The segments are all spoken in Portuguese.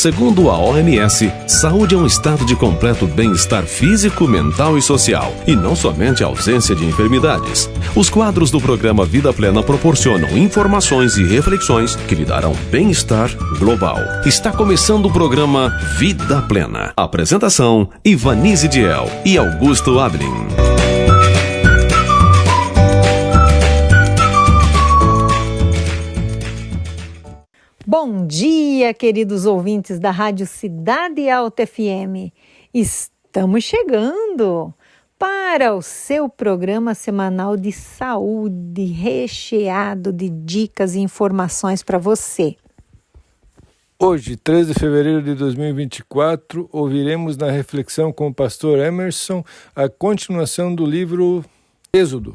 Segundo a OMS, saúde é um estado de completo bem-estar físico, mental e social, e não somente a ausência de enfermidades. Os quadros do programa Vida Plena proporcionam informações e reflexões que lhe darão bem-estar global. Está começando o programa Vida Plena. Apresentação: Ivanise Diel e Augusto Ablin. Bom dia, queridos ouvintes da Rádio Cidade Alta FM. Estamos chegando para o seu programa semanal de saúde, recheado de dicas e informações para você. Hoje, 13 de fevereiro de 2024, ouviremos na reflexão com o pastor Emerson a continuação do livro Êxodo.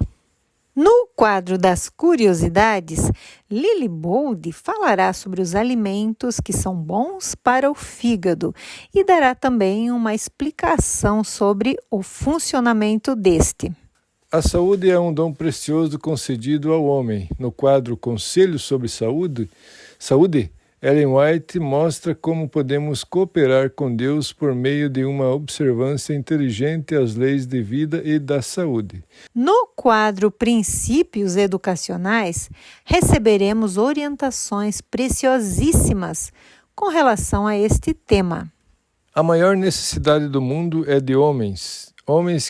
No quadro das curiosidades, Lily Bold falará sobre os alimentos que são bons para o fígado e dará também uma explicação sobre o funcionamento deste. A saúde é um dom precioso concedido ao homem. No quadro Conselhos sobre Saúde, Ellen White mostra como podemos cooperar com Deus por meio de uma observância inteligente às leis de vida e da saúde. No quadro Princípios Educacionais, receberemos orientações preciosíssimas com relação a este tema. A maior necessidade do mundo é de homens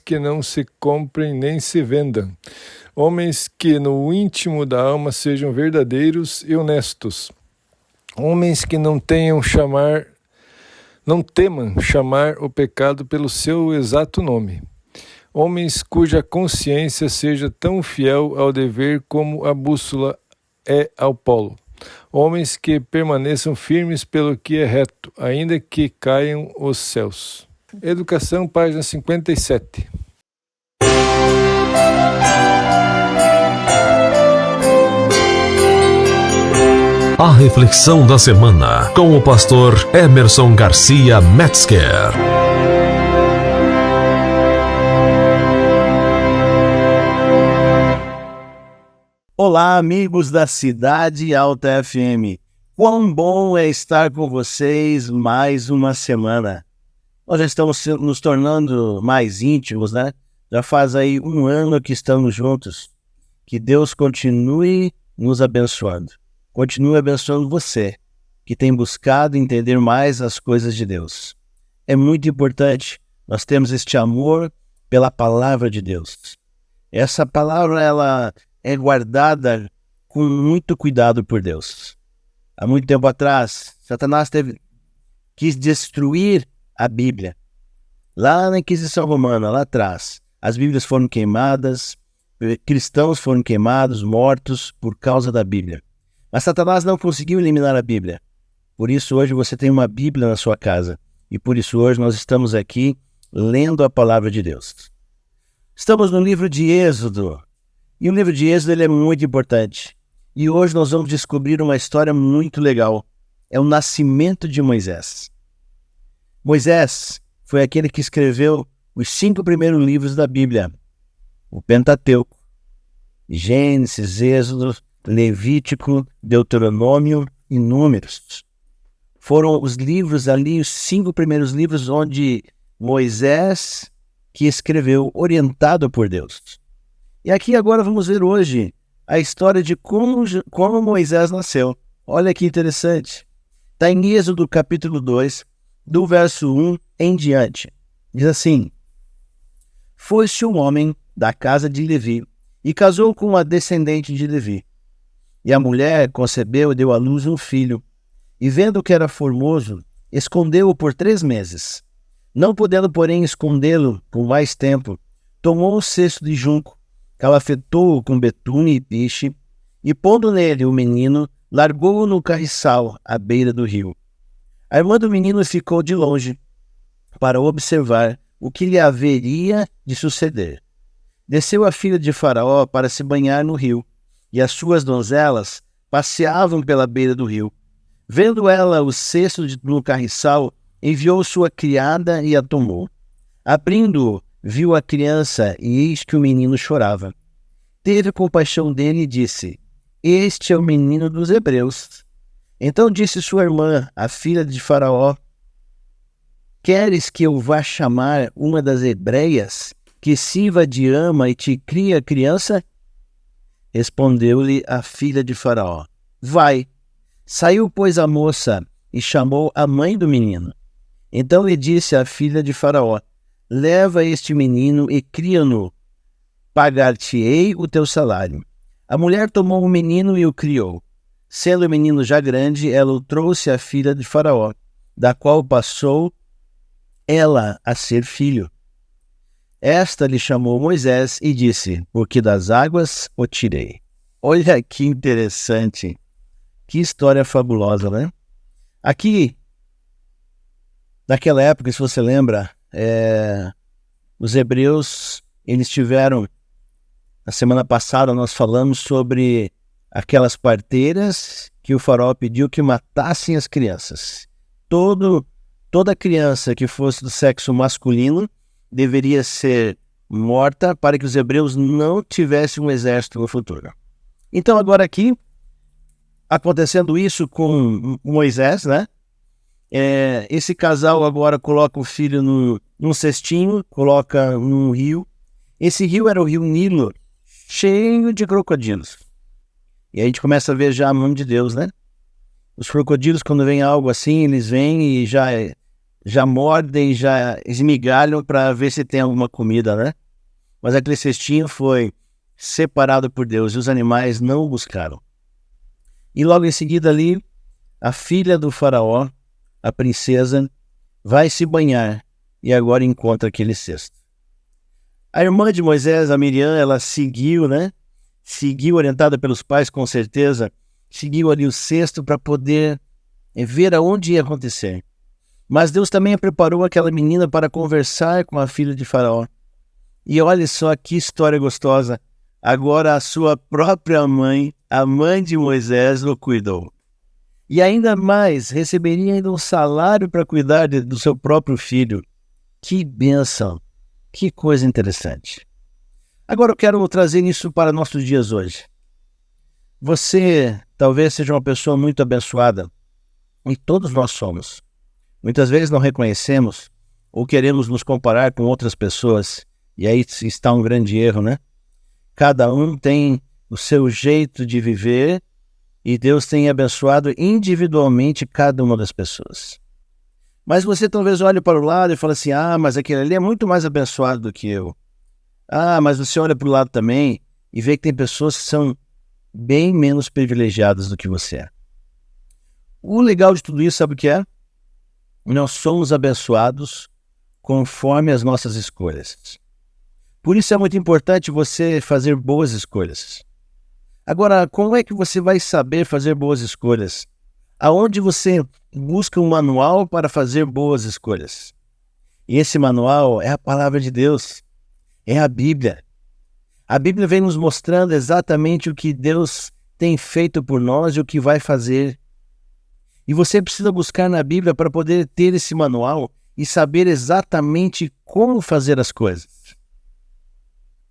que não se comprem nem se vendam, homens que no íntimo da alma sejam verdadeiros e honestos. Homens que não temam chamar o pecado pelo seu exato nome. Homens cuja consciência seja tão fiel ao dever como a bússola é ao polo. Homens que permaneçam firmes pelo que é reto, ainda que caiam os céus. Educação, página 57. A reflexão da semana com o pastor Emerson Garcia Metzger. Olá, amigos da Cidade Alta FM. Quão bom é estar com vocês mais uma semana. Nós já estamos nos tornando mais íntimos, né? Já faz aí um ano que estamos juntos. Que Deus continue nos abençoando. Continue abençoando você, que tem buscado entender mais as coisas de Deus. É muito importante nós termos este amor pela palavra de Deus. Essa palavra, ela é guardada com muito cuidado por Deus. Há muito tempo atrás, Satanás quis destruir a Bíblia. Lá na Inquisição Romana, lá atrás, as Bíblias foram queimadas, cristãos foram queimados, mortos por causa da Bíblia. Mas Satanás não conseguiu eliminar a Bíblia. Por isso hoje você tem uma Bíblia na sua casa. E por isso hoje nós estamos aqui lendo a palavra de Deus. Estamos no livro de Êxodo. E o livro de Êxodo ele é muito importante. E hoje nós vamos descobrir uma história muito legal. É o nascimento de Moisés. Moisés foi aquele que escreveu os 5 primeiros livros da Bíblia. O Pentateuco, Gênesis, Êxodo, Levítico, Deuteronômio e Números. Foram os livros ali, os 5 primeiros livros onde Moisés que escreveu, orientado por Deus. E aqui agora vamos ver hoje a história de como Moisés nasceu. Olha que interessante. Está em Êxodo capítulo 2, do verso 1 em diante. Diz assim: Foi-se um homem da casa de Levi e casou com uma descendente de Levi. E a mulher concebeu e deu à luz um filho. E vendo que era formoso, escondeu-o por 3 meses. Não podendo, porém, escondê-lo por mais tempo, tomou um cesto de junco, calafetou-o com betume e piche, e pondo nele o menino, largou-o no carriçal, à beira do rio. A irmã do menino ficou de longe, para observar o que lhe haveria de suceder. Desceu a filha de Faraó para se banhar no rio, e as suas donzelas passeavam pela beira do rio. Vendo ela o cesto no carriçal, enviou sua criada e a tomou. Abrindo-o, viu a criança, e eis que o menino chorava. Teve compaixão dele e disse: Este é o menino dos hebreus. Então disse sua irmã, a filha de Faraó: queres que eu vá chamar uma das hebreias, que sirva de ama e te crie a criança? Respondeu-lhe a filha de Faraó: vai. Saiu, pois, a moça e chamou a mãe do menino. Então lhe disse a filha de Faraó: leva este menino e cria-no, pagar-te-ei o teu salário. A mulher tomou o menino e o criou. Sendo o menino já grande, ela o trouxe à filha de Faraó, da qual passou ela a ser filho. Esta lhe chamou Moisés e disse: porque das águas o tirei. Olha que interessante, que história fabulosa, né? Aqui, naquela época, se você lembra, os hebreus, eles tiveram, na semana passada nós falamos sobre aquelas parteiras que o faraó pediu que matassem as crianças. Toda criança que fosse do sexo masculino deveria ser morta para que os hebreus não tivessem um exército no futuro. Então agora aqui, acontecendo isso com Moisés, né? Esse casal agora coloca o filho num cestinho, coloca num rio. Esse rio era o rio Nilo, cheio de crocodilos. E aí a gente começa a ver já a mão de Deus, né? Os crocodilos, quando vem algo assim, eles vêm e já mordem, já esmigalham para ver se tem alguma comida, né? Mas aquele cestinho foi separado por Deus e os animais não o buscaram. E logo em seguida ali, a filha do faraó, a princesa, vai se banhar e agora encontra aquele cesto. A irmã de Moisés, a Miriam, ela seguiu, né? Seguiu, orientada pelos pais, com certeza, seguiu ali o cesto para poder ver aonde ia acontecer. Mas Deus também preparou aquela menina para conversar com a filha de Faraó. E olha só que história gostosa. Agora a sua própria mãe, a mãe de Moisés, o cuidou. E ainda mais, receberia ainda um salário para cuidar do seu próprio filho. Que bênção! Que coisa interessante. Agora eu quero trazer isso para nossos dias hoje. Você talvez seja uma pessoa muito abençoada, e todos nós somos. Muitas vezes não reconhecemos ou queremos nos comparar com outras pessoas, e aí está um grande erro, né? Cada um tem o seu jeito de viver e Deus tem abençoado individualmente cada uma das pessoas. Mas você talvez olhe para o lado e fale assim: mas aquele ali é muito mais abençoado do que eu. Mas você olha para o lado também e vê que tem pessoas que são bem menos privilegiadas do que você é. O legal de tudo isso, sabe o que é? Nós somos abençoados conforme as nossas escolhas. Por isso é muito importante você fazer boas escolhas. Agora, como é que você vai saber fazer boas escolhas? Aonde você busca um manual para fazer boas escolhas? E esse manual é a palavra de Deus, é a Bíblia. A Bíblia vem nos mostrando exatamente o que Deus tem feito por nós e o que vai fazer. E você precisa buscar na Bíblia para poder ter esse manual e saber exatamente como fazer as coisas.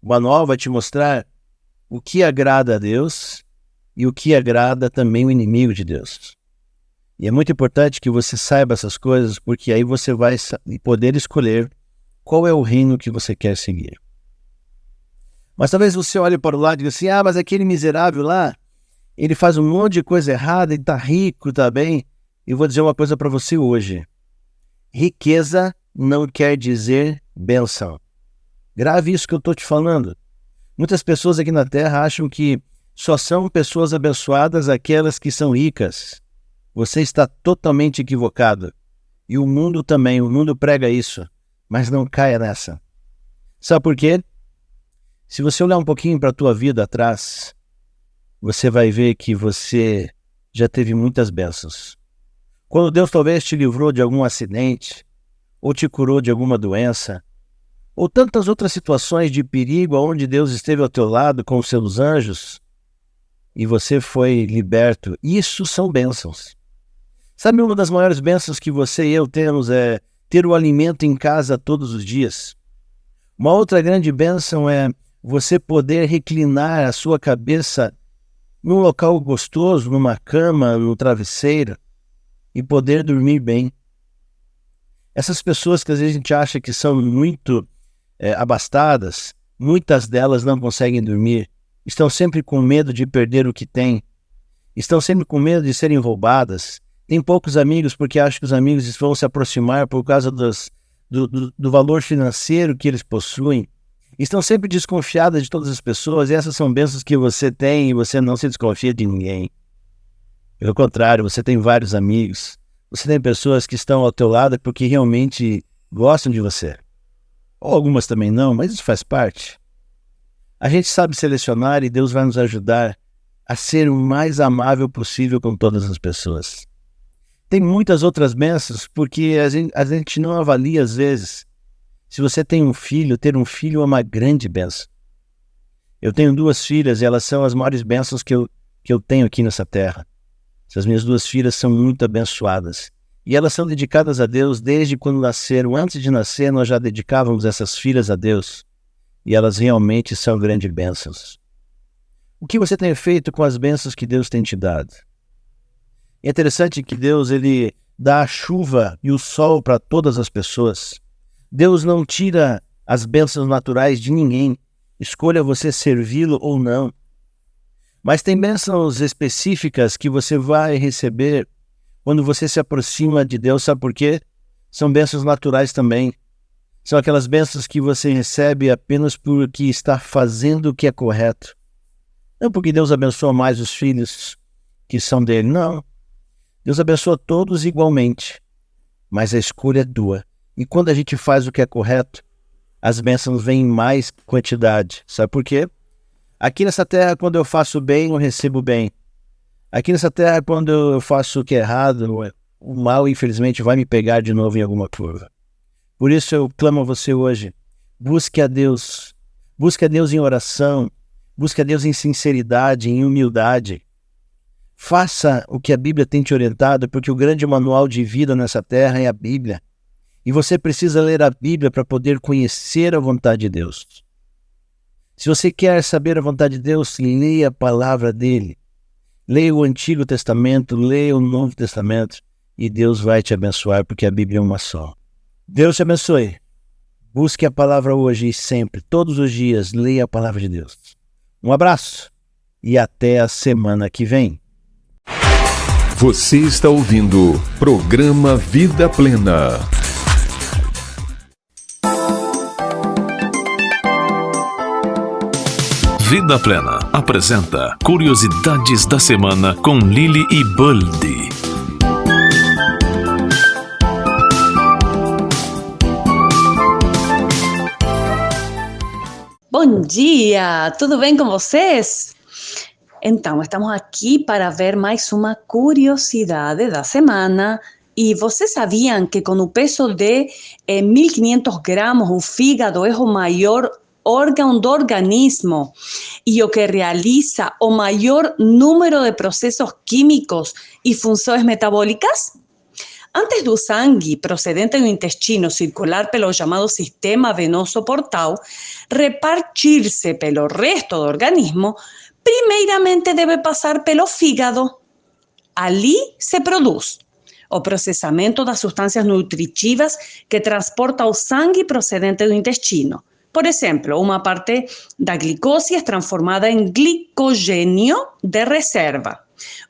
O manual vai te mostrar o que agrada a Deus e o que agrada também o inimigo de Deus. E é muito importante que você saiba essas coisas, porque aí você vai poder escolher qual é o reino que você quer seguir. Mas talvez você olhe para o lado e diga assim: mas aquele miserável lá, ele faz um monte de coisa errada, ele está rico, está bem. Eu vou dizer uma coisa para você hoje. Riqueza não quer dizer bênção. Grave isso que eu estou te falando. Muitas pessoas aqui na Terra acham que só são pessoas abençoadas aquelas que são ricas. Você está totalmente equivocado. E o mundo também, o mundo prega isso. Mas não caia nessa. Sabe por quê? Se você olhar um pouquinho para a tua vida atrás, você vai ver que você já teve muitas bênçãos. Quando Deus talvez te livrou de algum acidente, ou te curou de alguma doença, ou tantas outras situações de perigo onde Deus esteve ao teu lado com os seus anjos, e você foi liberto, isso são bênçãos. Sabe, uma das maiores bênçãos que você e eu temos é ter o alimento em casa todos os dias. Uma outra grande bênção é você poder reclinar a sua cabeça num local gostoso, numa cama, no travesseiro, e poder dormir bem. Essas pessoas que às vezes a gente acha que são muito abastadas, muitas delas não conseguem dormir, estão sempre com medo de perder o que têm, estão sempre com medo de serem roubadas, têm poucos amigos porque acham que os amigos vão se aproximar por causa do valor financeiro que eles possuem, estão sempre desconfiadas de todas as pessoas, e essas são bênçãos que você tem e você não se desconfia de ninguém. Pelo contrário, você tem vários amigos, você tem pessoas que estão ao teu lado porque realmente gostam de você. Ou algumas também não, mas isso faz parte. A gente sabe selecionar e Deus vai nos ajudar a ser o mais amável possível com todas as pessoas. Tem muitas outras bênçãos porque a gente não avalia às vezes. Se você tem um filho, ter um filho é uma grande bênção. Eu tenho 2 filhas e elas são as maiores bênçãos que eu tenho aqui nessa terra. Essas minhas 2 filhas são muito abençoadas. E elas são dedicadas a Deus desde quando nasceram. Antes de nascer, nós já dedicávamos essas filhas a Deus. E elas realmente são grandes bênçãos. O que você tem feito com as bênçãos que Deus tem te dado? É interessante que Deus ele dá a chuva e o sol para todas as pessoas. Deus não tira as bênçãos naturais de ninguém. Escolha você servi-lo ou não. Mas tem bênçãos específicas que você vai receber quando você se aproxima de Deus. Sabe por quê? São bênçãos naturais também. São aquelas bênçãos que você recebe apenas porque está fazendo o que é correto. Não porque Deus abençoa mais os filhos que são dele, não. Deus abençoa todos igualmente, mas a escolha é tua. E quando a gente faz o que é correto, as bênçãos vêm em mais quantidade. Sabe por quê? Aqui nessa terra, quando eu faço bem, eu recebo bem. Aqui nessa terra, quando eu faço o que é errado, o mal, infelizmente, vai me pegar de novo em alguma curva. Por isso eu clamo a você hoje. Busque a Deus. Busque a Deus em oração. Busque a Deus em sinceridade, em humildade. Faça o que a Bíblia tem te orientado, porque o grande manual de vida nessa terra é a Bíblia. E você precisa ler a Bíblia para poder conhecer a vontade de Deus. Se você quer saber a vontade de Deus, leia a palavra dele. Leia o Antigo Testamento, leia o Novo Testamento, e Deus vai te abençoar, porque a Bíblia é uma só. Deus te abençoe. Busque a palavra hoje e sempre, todos os dias, leia a palavra de Deus. Um abraço e até a semana que vem. Você está ouvindo Programa Vida Plena. Vida Plena apresenta Curiosidades da Semana com Lili e Buldi. Bom dia, tudo bem com vocês? Então, estamos aqui para ver mais uma curiosidade da semana. E vocês sabiam que com o peso de 1.500 gramas, o fígado é o maior órgão do organismo e o que realiza o maior número de processos químicos e funções metabólicas? Antes do sangue procedente do intestino circular pelo chamado sistema venoso portal, repartir-se pelo resto do organismo, primeiramente deve passar pelo fígado. Ali se produz o processamento das substâncias nutritivas que transporta o sangue procedente do intestino. Por exemplo, uma parte da glicose é transformada em glicogênio de reserva.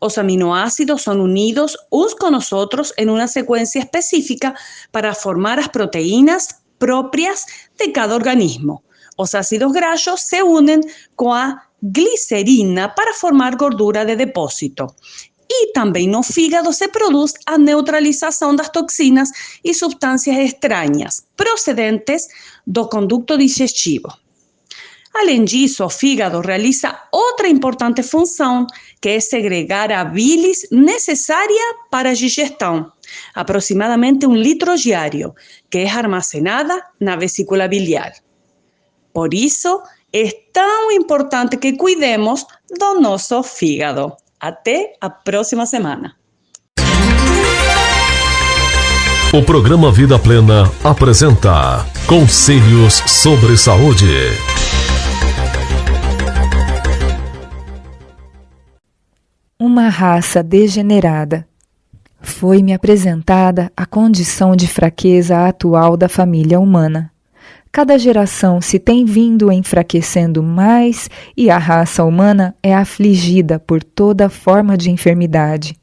Os aminoácidos são unidos uns com os outros em uma sequência específica para formar as proteínas próprias de cada organismo. Os ácidos graxos se unem com a glicerina para formar gordura de depósito. E também no fígado se produz a neutralização das toxinas e substâncias estranhas procedentes do conducto digestivo. Além disso, o fígado realiza outra importante função, que é segregar a bilis necessária para a digestão, aproximadamente 1 litro diário, que é armazenada na vesícula biliar. Por isso, é tão importante que cuidemos do nosso fígado. Até a próxima semana. O programa Vida Plena apresenta Conselhos sobre Saúde. uma raça degenerada. Foi-me apresentada a condição de fraqueza atual da família humana. Cada geração se tem vindo enfraquecendo mais e a raça humana é afligida por toda forma de enfermidade.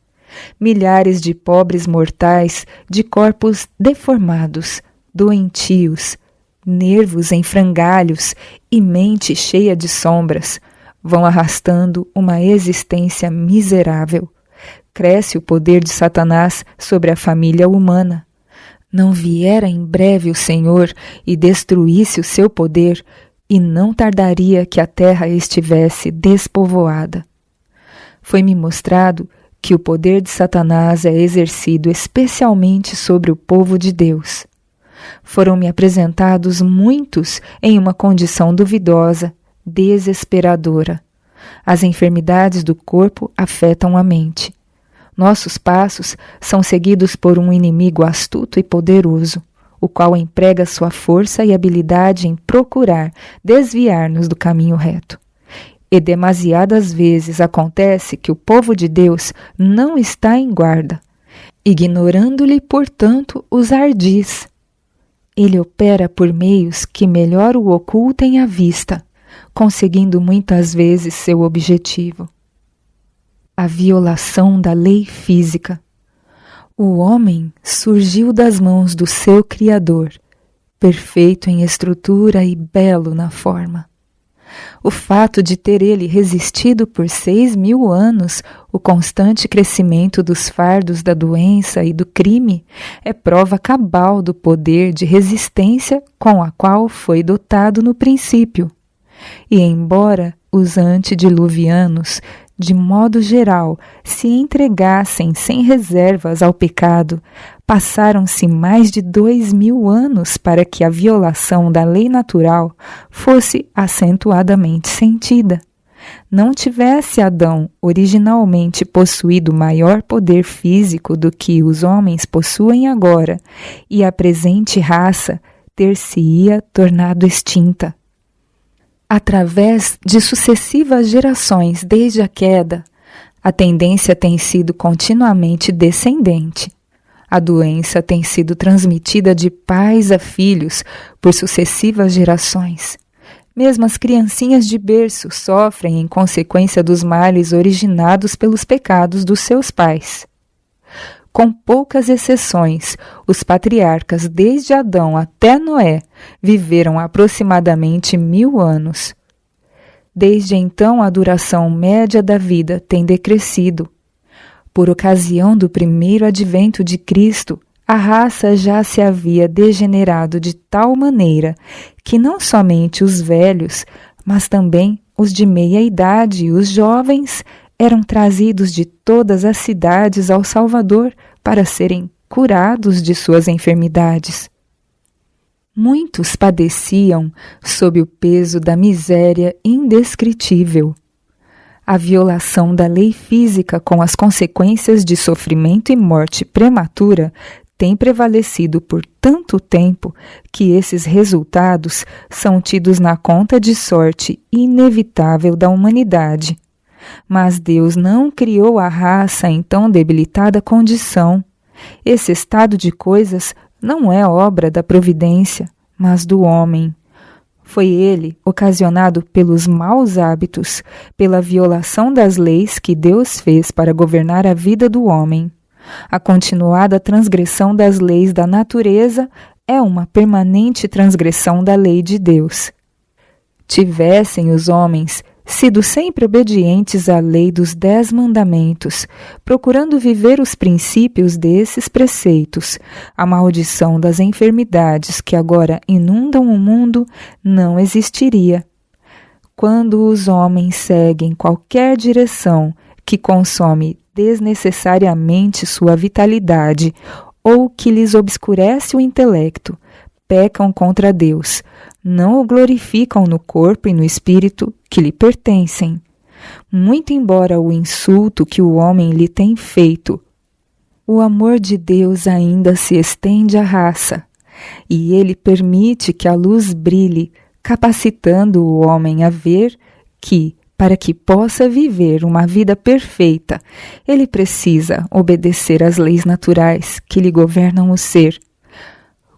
Milhares de pobres mortais, de corpos deformados, doentios, nervos em frangalhos e mente cheia de sombras, vão arrastando uma existência miserável. Cresce o poder de Satanás sobre a família humana. Não viera em breve o Senhor e destruísse o seu poder, e não tardaria que a terra estivesse despovoada. Foi-me mostrado que o poder de Satanás é exercido especialmente sobre o povo de Deus. Foram-me apresentados muitos em uma condição duvidosa, desesperadora. As enfermidades do corpo afetam a mente. Nossos passos são seguidos por um inimigo astuto e poderoso, o qual emprega sua força e habilidade em procurar desviar-nos do caminho reto. E demasiadas vezes acontece que o povo de Deus não está em guarda, ignorando-lhe, portanto, os ardis. Ele opera por meios que melhor o ocultem à vista, conseguindo muitas vezes seu objetivo. A violação da lei física. O homem surgiu das mãos do seu Criador, perfeito em estrutura e belo na forma. O fato de ter ele resistido por 6.000 anos o constante crescimento dos fardos da doença e do crime é prova cabal do poder de resistência com a qual foi dotado no princípio. E embora os antediluvianos, de modo geral, se entregassem sem reservas ao pecado, passaram-se mais de 2.000 anos para que a violação da lei natural fosse acentuadamente sentida. Não tivesse Adão originalmente possuído maior poder físico do que os homens possuem agora, e a presente raça ter-se-ia tornado extinta. Através de sucessivas gerações desde a queda, a tendência tem sido continuamente descendente. A doença tem sido transmitida de pais a filhos por sucessivas gerações. Mesmo as criancinhas de berço sofrem em consequência dos males originados pelos pecados dos seus pais. Com poucas exceções, os patriarcas desde Adão até Noé viveram aproximadamente 1.000 anos. Desde então, a duração média da vida tem decrescido. Por ocasião do primeiro advento de Cristo, a raça já se havia degenerado de tal maneira que não somente os velhos, mas também os de meia idade e os jovens eram trazidos de todas as cidades ao Salvador para serem curados de suas enfermidades. Muitos padeciam sob o peso da miséria indescritível. A violação da lei física com as consequências de sofrimento e morte prematura tem prevalecido por tanto tempo que esses resultados são tidos na conta de sorte inevitável da humanidade. Mas Deus não criou a raça em tão debilitada condição. Esse estado de coisas não é obra da providência, mas do homem. Foi ele ocasionado pelos maus hábitos, pela violação das leis que Deus fez para governar a vida do homem. A continuada transgressão das leis da natureza é uma permanente transgressão da lei de Deus. Tivessem os homens sido sempre obedientes à lei dos 10 mandamentos, procurando viver os princípios desses preceitos, a maldição das enfermidades que agora inundam o mundo não existiria. Quando os homens seguem qualquer direção que consome desnecessariamente sua vitalidade ou que lhes obscurece o intelecto, pecam contra Deus, não o glorificam no corpo e no espírito que lhe pertencem. Muito embora o insulto que o homem lhe tem feito, o amor de Deus ainda se estende à raça, e ele permite que a luz brilhe, capacitando o homem a ver que, Para que possa viver uma vida perfeita, ele precisa obedecer às leis naturais que lhe governam o ser.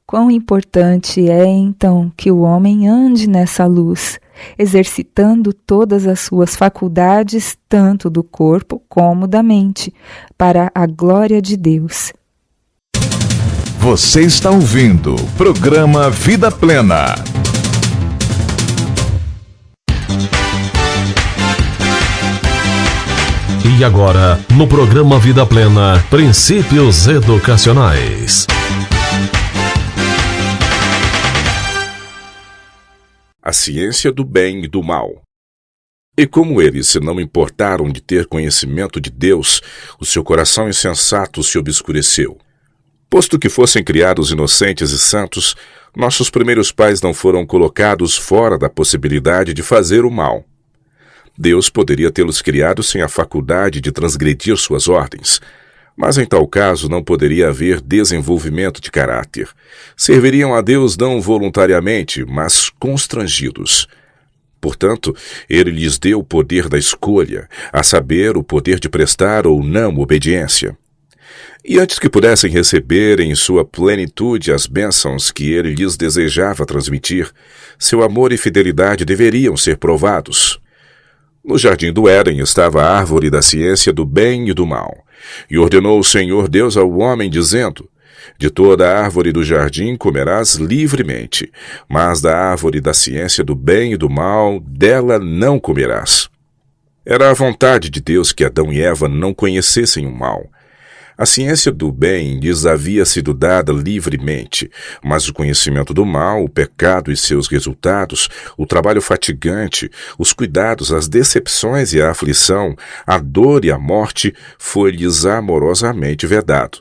Quão importante é, então, que o homem ande nessa luz, exercitando todas as suas faculdades, tanto do corpo como da mente, para a glória de Deus. Você está ouvindo o programa Vida Plena. E agora, no programa Vida Plena, Princípios Educacionais. A ciência do bem e do mal. E como eles se não importaram de ter conhecimento de Deus, o seu coração insensato se obscureceu. Posto que fossem criados inocentes e santos, nossos primeiros pais não foram colocados fora da possibilidade de fazer o mal. Deus poderia tê-los criado sem a faculdade de transgredir suas ordens, mas em tal caso não poderia haver desenvolvimento de caráter. Serviriam a Deus não voluntariamente, mas constrangidos. Portanto, ele lhes deu o poder da escolha, a saber, o poder de prestar ou não obediência. E antes que pudessem receber em sua plenitude as bênçãos que ele lhes desejava transmitir, seu amor e fidelidade deveriam ser provados. No jardim do Éden estava a árvore da ciência do bem e do mal. E ordenou o Senhor Deus ao homem, dizendo: de toda a árvore do jardim comerás livremente, mas da árvore da ciência do bem e do mal, dela não comerás. Era a vontade de Deus que Adão e Eva não conhecessem o mal. A ciência do bem lhes havia sido dada livremente, mas o conhecimento do mal, o pecado e seus resultados, o trabalho fatigante, os cuidados, as decepções e a aflição, a dor e a morte, foi-lhes amorosamente vedado.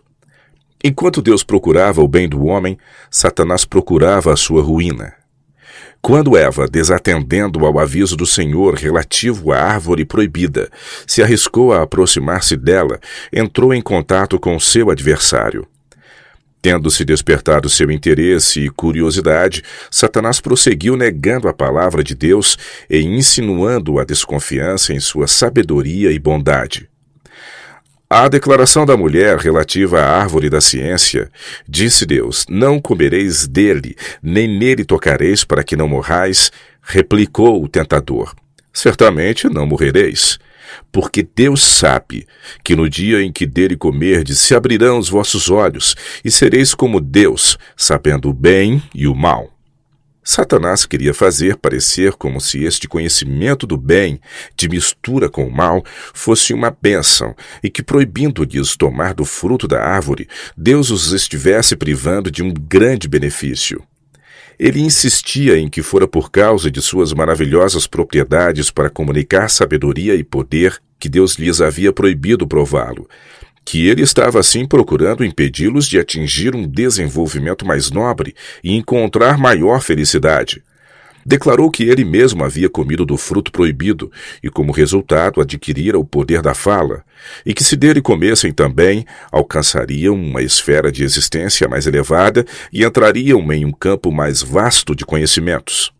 Enquanto Deus procurava o bem do homem, Satanás procurava a sua ruína. Quando Eva, desatendendo ao aviso do Senhor relativo à árvore proibida, se arriscou a aproximar-se dela, entrou em contato com seu adversário. Tendo-se despertado seu interesse e curiosidade, Satanás prosseguiu negando a palavra de Deus e insinuando a desconfiança em sua sabedoria e bondade. À declaração da mulher relativa à árvore da ciência, disse Deus: não comereis dele, nem nele tocareis para que não morrais, replicou o tentador: certamente não morrereis, porque Deus sabe que no dia em que dele comerdes se abrirão os vossos olhos, e sereis como Deus, sabendo o bem e o mal. Satanás queria fazer parecer como se este conhecimento do bem, de mistura com o mal, fosse uma bênção, e que, proibindo-lhes tomar do fruto da árvore, Deus os estivesse privando de um grande benefício. Ele insistia em que fora por causa de suas maravilhosas propriedades para comunicar sabedoria e poder que Deus lhes havia proibido prová-lo, que ele estava assim procurando impedi-los de atingir um desenvolvimento mais nobre e encontrar maior felicidade. Declarou que ele mesmo havia comido do fruto proibido e, como resultado, adquirira o poder da fala, e que se dele comessem também, alcançariam uma esfera de existência mais elevada e entrariam em um campo mais vasto de conhecimentos.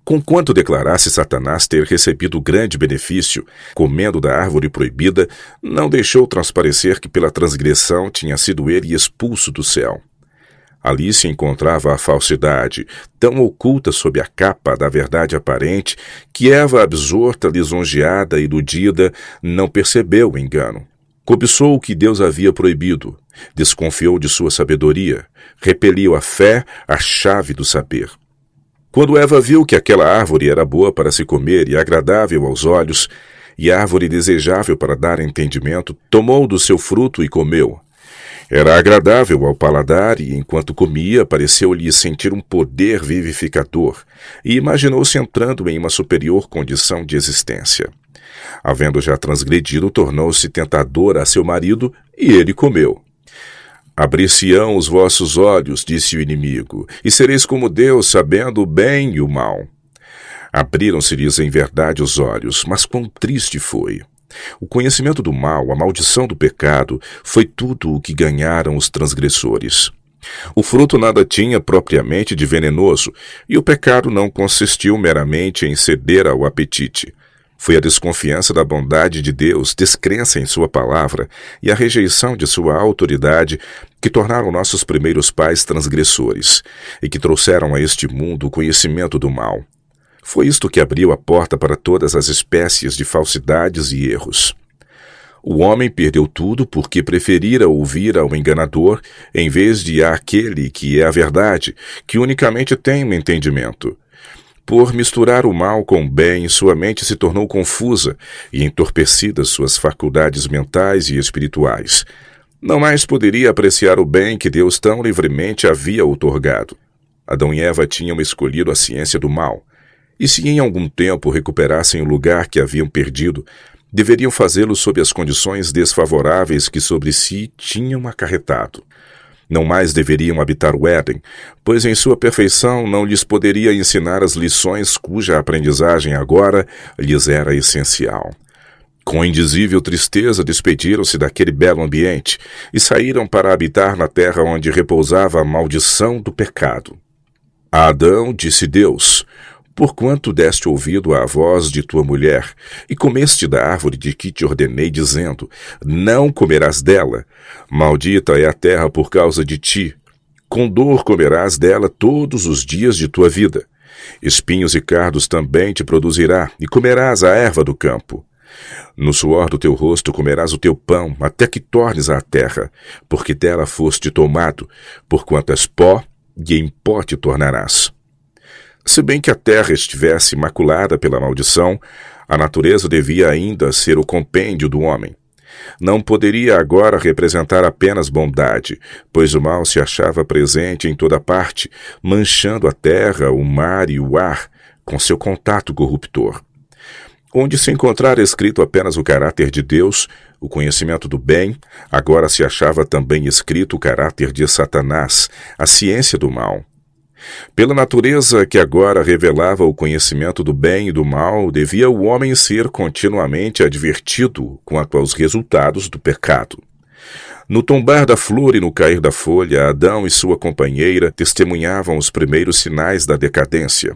Conquanto declarasse Satanás ter recebido grande benefício, comendo da árvore proibida, não deixou transparecer que pela transgressão tinha sido ele expulso do céu. Ali se encontrava a falsidade, tão oculta sob a capa da verdade aparente, que Eva, absorta, lisonjeada e iludida, não percebeu o engano. Cobiçou o que Deus havia proibido, desconfiou de sua sabedoria, repeliu a fé, a chave do saber. Quando Eva viu que aquela árvore era boa para se comer e agradável aos olhos, e árvore desejável para dar entendimento, tomou do seu fruto e comeu. Era agradável ao paladar e, enquanto comia, pareceu-lhe sentir um poder vivificador, e imaginou-se entrando em uma superior condição de existência. Havendo já transgredido, tornou-se tentador a seu marido, e ele comeu. Abrir-se-ão os vossos olhos, disse o inimigo, e sereis como Deus, sabendo o bem e o mal. Abriram-se-lhes em verdade os olhos, mas quão triste foi. O conhecimento do mal, a maldição do pecado, foi tudo o que ganharam os transgressores. O fruto nada tinha propriamente de venenoso, e o pecado não consistiu meramente em ceder ao apetite. Foi a desconfiança da bondade de Deus, descrença em sua palavra e a rejeição de sua autoridade que tornaram nossos primeiros pais transgressores e que trouxeram a este mundo o conhecimento do mal. Foi isto que abriu a porta para todas as espécies de falsidades e erros. O homem perdeu tudo porque preferira ouvir ao enganador em vez de àquele que é a verdade, que unicamente tem um entendimento. Por misturar o mal com o bem, sua mente se tornou confusa e entorpecidas suas faculdades mentais e espirituais. Não mais poderia apreciar o bem que Deus tão livremente havia outorgado. Adão e Eva tinham escolhido a ciência do mal, e se em algum tempo recuperassem o lugar que haviam perdido, deveriam fazê-lo sob as condições desfavoráveis que sobre si tinham acarretado. Não mais deveriam habitar o Éden, pois em sua perfeição não lhes poderia ensinar as lições cuja aprendizagem agora lhes era essencial. Com indizível tristeza despediram-se daquele belo ambiente e saíram para habitar na terra onde repousava a maldição do pecado. A Adão disse Deus: porquanto deste ouvido à voz de tua mulher, e comeste da árvore de que te ordenei, dizendo, não comerás dela, maldita é a terra por causa de ti, com dor comerás dela todos os dias de tua vida. Espinhos e cardos também te produzirá, e comerás a erva do campo. No suor do teu rosto comerás o teu pão, até que tornes à terra, porque dela foste tomado, porquanto és pó, e em pó te tornarás. Se bem que a terra estivesse maculada pela maldição, a natureza devia ainda ser o compêndio do homem. Não poderia agora representar apenas bondade, pois o mal se achava presente em toda parte, manchando a terra, o mar e o ar com seu contato corruptor. Onde se encontrara escrito apenas o caráter de Deus, o conhecimento do bem, agora se achava também escrito o caráter de Satanás, a ciência do mal. Pela natureza que agora revelava o conhecimento do bem e do mal, devia o homem ser continuamente advertido quanto aos resultados do pecado. No tombar da flor e no cair da folha, Adão e sua companheira testemunhavam os primeiros sinais da decadência.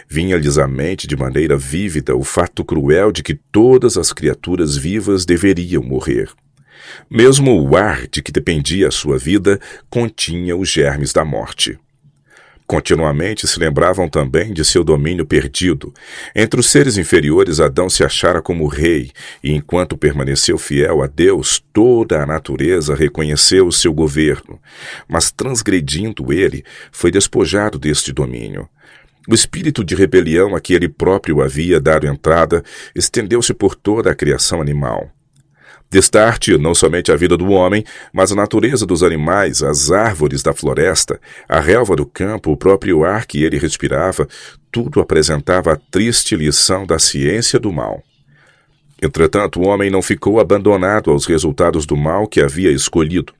Vinha-lhes à mente de maneira vívida o fato cruel de que todas as criaturas vivas deveriam morrer. Mesmo o ar de que dependia a sua vida continha os germes da morte. Continuamente se lembravam também de seu domínio perdido. Entre os seres inferiores, Adão se achara como rei, e enquanto permaneceu fiel a Deus, toda a natureza reconheceu o seu governo. Mas transgredindo ele, foi despojado deste domínio. O espírito de rebelião a que ele próprio havia dado entrada estendeu-se por toda a criação animal. Destarte não somente a vida do homem, mas a natureza dos animais, as árvores da floresta, a relva do campo, o próprio ar que ele respirava, tudo apresentava a triste lição da ciência do mal. Entretanto, o homem não ficou abandonado aos resultados do mal que havia escolhido.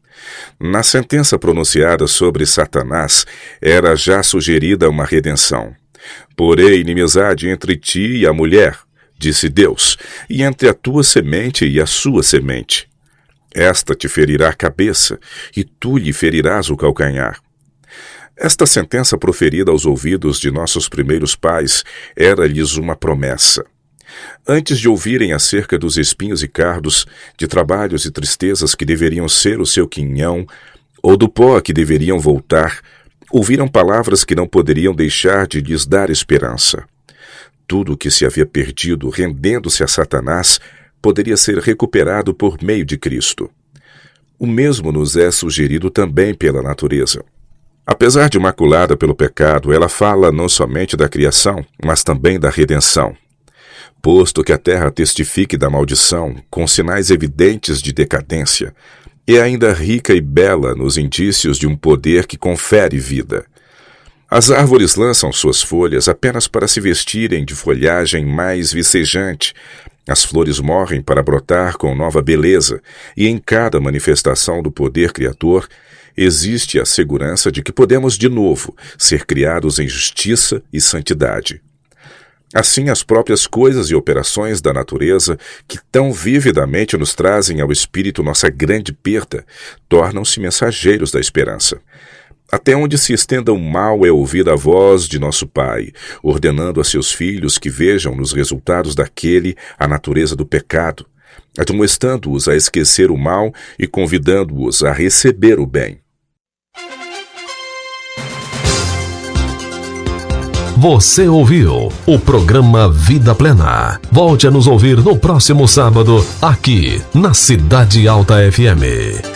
Na sentença pronunciada sobre Satanás, era já sugerida uma redenção. Porém, inimizade entre ti e a mulher, disse Deus, e entre a tua semente e a sua semente. Esta te ferirá a cabeça, e tu lhe ferirás o calcanhar. Esta sentença proferida aos ouvidos de nossos primeiros pais era-lhes uma promessa. Antes de ouvirem acerca dos espinhos e cardos, de trabalhos e tristezas que deveriam ser o seu quinhão, ou do pó a que deveriam voltar, ouviram palavras que não poderiam deixar de lhes dar esperança. Tudo o que se havia perdido, rendendo-se a Satanás, poderia ser recuperado por meio de Cristo. O mesmo nos é sugerido também pela natureza. Apesar de maculada pelo pecado, ela fala não somente da criação, mas também da redenção. Posto que a terra testifique da maldição, com sinais evidentes de decadência, é ainda rica e bela nos indícios de um poder que confere vida. As árvores lançam suas folhas apenas para se vestirem de folhagem mais vicejante. As flores morrem para brotar com nova beleza, e em cada manifestação do poder criador existe a segurança de que podemos de novo ser criados em justiça e santidade. Assim, as próprias coisas e operações da natureza, que tão vividamente nos trazem ao espírito nossa grande perda, tornam-se mensageiros da esperança. Até onde se estenda o mal é ouvir a voz de nosso Pai, ordenando a seus filhos que vejam nos resultados daquele a natureza do pecado, admoestando-os a esquecer o mal e convidando-os a receber o bem. Você ouviu o programa Vida Plena. Volte a nos ouvir no próximo sábado, aqui na Cidade Alta FM.